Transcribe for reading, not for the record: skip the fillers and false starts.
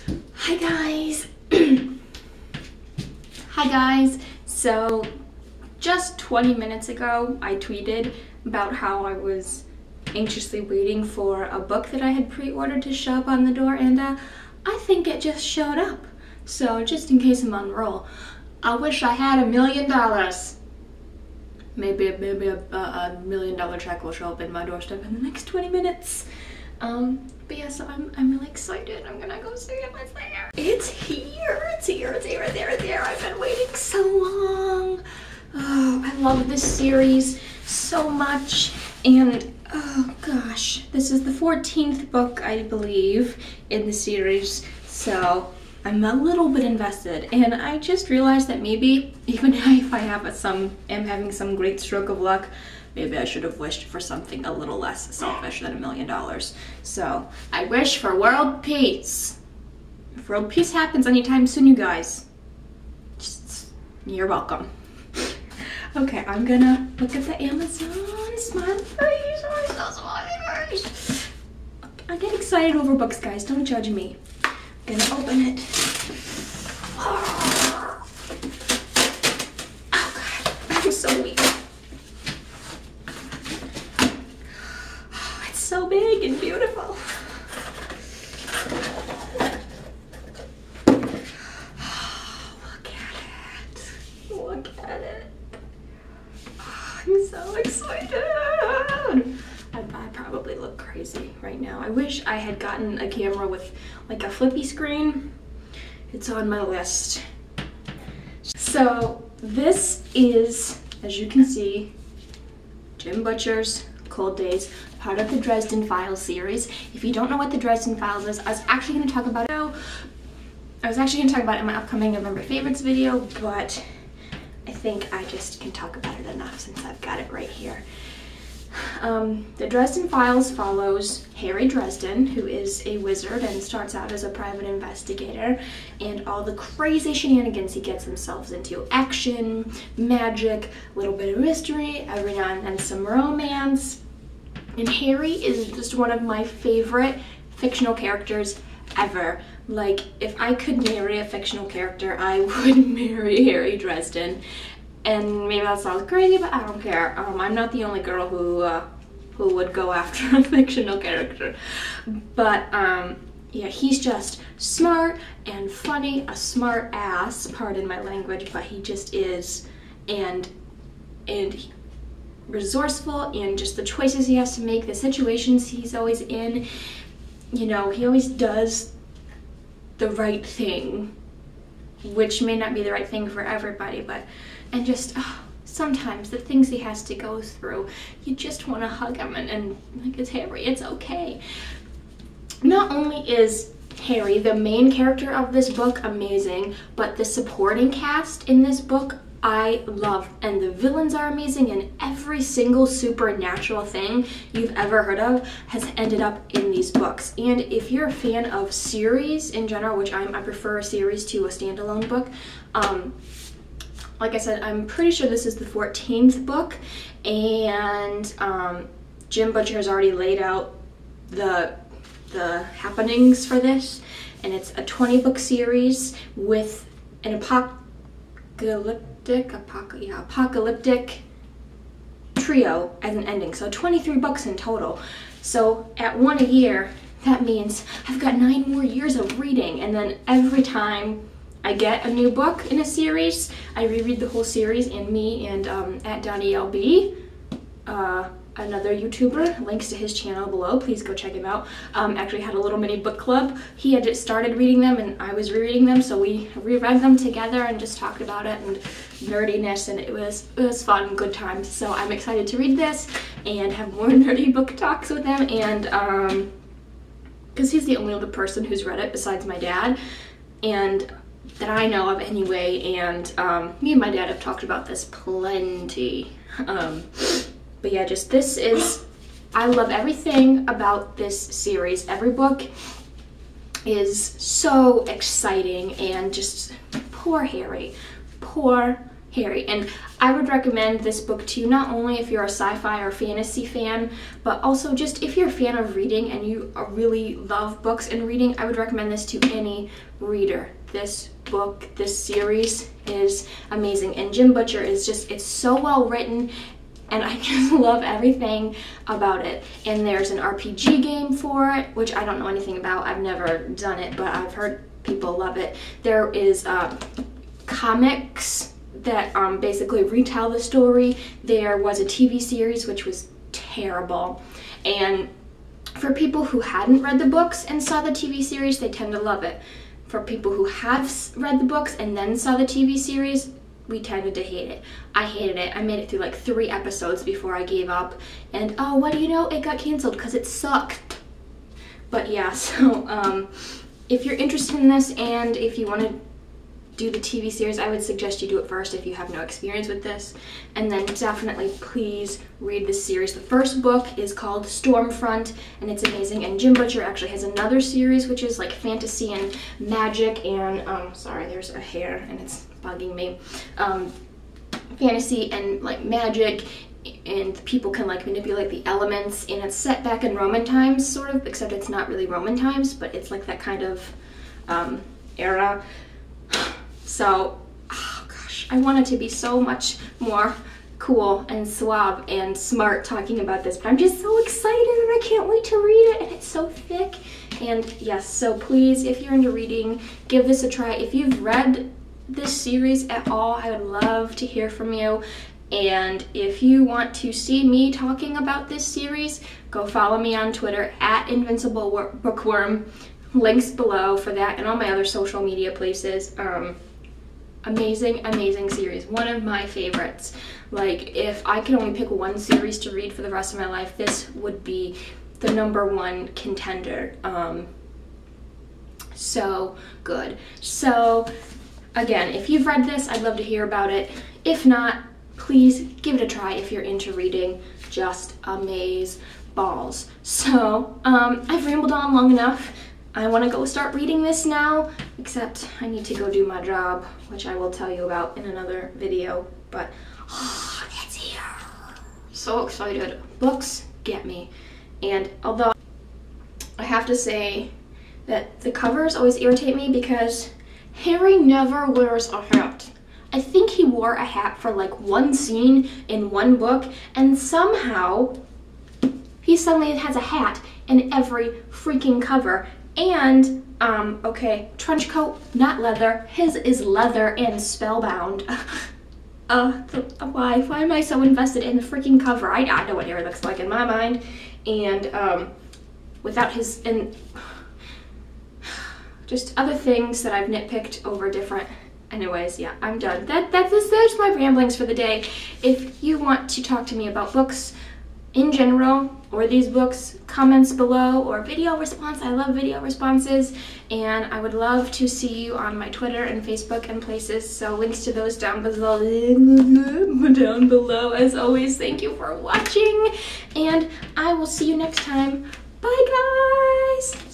Hi guys. Hi guys. So just 20 minutes ago I tweeted about how I was anxiously waiting for a book that I had pre-ordered to show up on the door, and I think it just showed up. So just in case I'm on roll, I wish I had $1 million. Maybe a $1 million check will show up in my doorstep in the next 20 minutes. But yeah, so I'm really excited. I'm gonna go see if it's there. It's here, it's here, it's here, it's here, it's here. I've been waiting so long. Oh, I love this series so much. And oh gosh, this is the 14th book, I believe, in the series. So I'm a little bit invested, and I just realized that maybe even if I am having some great stroke of luck, maybe I should have wished for something a little less selfish than $1 million. So I wish for world peace. If world peace happens anytime soon, you guys, you're welcome. Okay, I'm gonna look at the Amazon smiley face. Oh, it's so smiley face. I get excited over books, guys. Don't judge me. I'm gonna open it. Oh God, I'm so weak. Oh, it's so big and beautiful. Oh, look at it. Look at it. Oh, I'm so excited. I probably look crazy right now. I wish I had gotten a camera with like a flippy screen. It's on my list. So this is, as you can see, Jim Butcher's Cold Days, part of the Dresden Files series. If you don't know what the Dresden Files is, I was actually going to talk about it in my upcoming November favorites video, but I think I just can talk about it enough since I've got it right here. The Dresden Files follows Harry Dresden, who is a wizard and starts out as a private investigator, and all the crazy shenanigans he gets himself into. Action, magic, a little bit of mystery, every now and then some romance. And Harry is just one of my favorite fictional characters ever. Like, if I could marry a fictional character, I would marry Harry Dresden. And maybe that sounds crazy, but I don't care. I'm not the only girl who would go after a fictional character. But yeah, he's just smart and funny, a smart ass, pardon my language, but he just is, and resourceful, and just the choices he has to make, the situations he's always in. You know, he always does the right thing, which may not be the right thing for everybody, but, and just, sometimes the things he has to go through, you just want to hug him and like, it's Harry, it's okay. Not only is Harry, the main character of this book, amazing, but the supporting cast in this book I love, and the villains are amazing, and every single supernatural thing you've ever heard of has ended up in these books. And if you're a fan of series in general, which I prefer a series to a standalone book, like I said, I'm pretty sure this is the 14th book, and Jim Butcher has already laid out the happenings for this, and it's a 20-book series with an apocalyptic trio as an ending, so 23 books in total. So at one a year, that means I've got 9 more years of reading, and then every time I get a new book in a series, I reread the whole series, and me and at Donnie LB, another YouTuber, links to his channel below, please go check him out, actually had a little mini book club. He had just started reading them and I was rereading them, so we reread them together and just talked about it and nerdiness, and it was fun, good times. So I'm excited to read this and have more nerdy book talks with him, and because he's the only other person who's read it besides my dad, and that I know of anyway, and me and my dad have talked about this plenty. But yeah, just this is, I love everything about this series. Every book is so exciting, and just poor Harry Harry. And I would recommend this book to you not only if you're a sci-fi or fantasy fan, but also just if you're a fan of reading and you really love books and reading, I would recommend this to any reader. This book, this series is amazing. And Jim Butcher is just, it's so well written, and I just love everything about it. And there's an RPG game for it, which I don't know anything about. I've never done it, but I've heard people love it. There is comics that basically retell the story. There was a TV series which was terrible, and for people who hadn't read the books and saw the TV series, they tend to love it. For people who have read the books and then saw the TV series, we tended to hate it. I hated it. I made it through like 3 episodes before I gave up, and oh, what do you know, it got canceled because it sucked. But yeah, so if you're interested in this and if you want to do the TV series, I would suggest you do it first if you have no experience with this, and then definitely please read this series. The first book is called Stormfront, and it's amazing, and Jim Butcher actually has another series which is like fantasy and magic and sorry, there's a hair and it's bugging me. Fantasy and like magic, and people can like manipulate the elements, and it's set back in Roman times sort of, except it's not really Roman times, but it's like that kind of era. So, oh gosh, I wanted to be so much more cool and suave and smart talking about this, but I'm just so excited and I can't wait to read it, and it's so thick. And yes, so please, if you're into reading, give this a try. If you've read this series at all, I would love to hear from you. And if you want to see me talking about this series, go follow me on Twitter at InvincibleBookworm. Links below for that and all my other social media places. Amazing, amazing series. One of my favorites. Like, if I could only pick one series to read for the rest of my life, this would be the #1 contender. So good. So again, if you've read this, I'd love to hear about it. If not, please give it a try if you're into reading. Just amaze balls. So I've rambled on long enough. I want to go start reading this now, except I need to go do my job, which I will tell you about in another video, but oh, it's here. So excited. Books get me. And although I have to say that the covers always irritate me because Harry never wears a hat. I think he wore a hat for like one scene in one book, and somehow he suddenly has a hat in every freaking cover. And, okay, trench coat, not leather. His is leather and spellbound. Why am I so invested in the freaking cover? I know what Harry looks like in my mind. And, without his, and just other things that I've nitpicked over different, anyways, yeah, I'm done. That's my ramblings for the day. If you want to talk to me about books in general, or these books, comments below, or video response. I love video responses, and I would love to see you on my Twitter and Facebook and places, so links to those down below. As always, thank you for watching, and I will see you next time. Bye, guys!